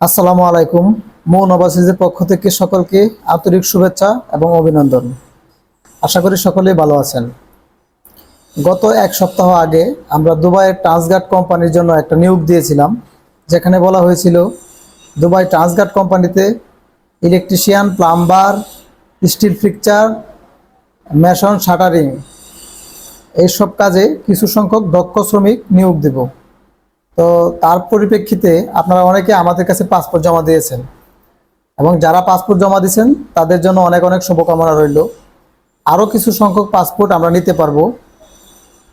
আসসালামু আলাইকুম। মৌন ওভারসিজের পক্ষ থেকে সকলকে আন্তরিক শুভেচ্ছা এবং অভিনন্দন। আশা করি সকলেই ভালো আছেন। গত এক সপ্তাহ আগে আমরা দুবাইয়ের ট্রান্সগার্ড কোম্পানির জন্য একটা নিয়োগ দিয়েছিলাম, যেখানে বলা হয়েছিল দুবাই ট্রান্সগার্ড কোম্পানিতে electrician, plumber, steel fixture, mason, shuttering এইসব কাজে কিছু সংখ্যক দক্ষ শ্রমিক নিয়োগ দেব। তো তার পরিপ্রেক্ষিতে আপনারা অনেকে আমাদের কাছে পাসপোর্ট জমা দিয়েছেন এবং যারা পাসপোর্ট জমা দিয়েছেন তাদের জন্য অনেক অনেক শুভকামনা রইল। আরও কিছু সংখ্যক পাসপোর্ট আমরা নিতে পারবো।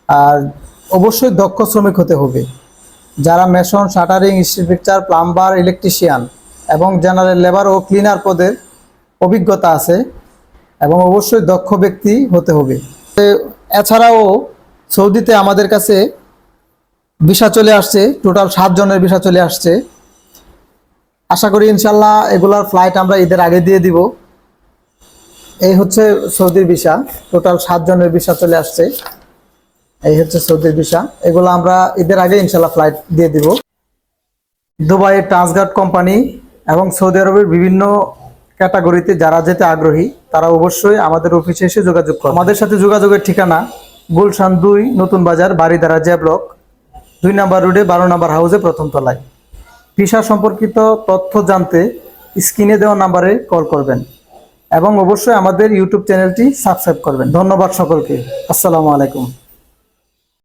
আর অবশ্যই দক্ষ শ্রমিক হতে হবে। যারা mason, shuttering, steel fixture, plumber, electrician এবং জেনারেল লেবার ও ক্লিনার পদের অভিজ্ঞতা আছে এবং অবশ্যই দক্ষ ব্যক্তি হতে হবে। এছাড়াও সৌদিতে আমাদের কাছে ভিসা চলে আসছে, টোটাল 7 জনের ভিসা চলে আসছে। আশা করি ইনশাল্লাহ এগুলার ফ্লাইট আমরা ঈদের আগে দিয়ে দিব। এই হচ্ছে সৌদির ভিসা, টোটাল 7 জনের ভিসা চলে আসছে। এই হচ্ছে সৌদির ভিসা, এগুলো আমরা ঈদের আগে ইনশাল্লাহ ফ্লাইট দিয়ে দিব। দুবাইয়ের ট্রান্সগার্ড কোম্পানি এবং সৌদি আরবের বিভিন্ন ক্যাটাগরিতে যারা যেতে আগ্রহী তারা অবশ্যই আমাদের অফিসে এসে যোগাযোগ করুন। আমাদের সাথে যোগাযোগের ঠিকানা গুলশান 2 নতুন বাজার, বাড়িধারা জে ব্লক, 2 নম্বর রোডে 12 নম্বর হাউসে, প্রথম তলায়। ভিসা সম্পর্কিত তথ্য জানতে স্ক্রিনে দেওয়া নাম্বারে কল করবেন এবং অবশ্যই আমাদের ইউটিউব চ্যানেলটি সাবস্ক্রাইব করবেন। ধন্যবাদ সকলকে। আসসালামু আলাইকুম।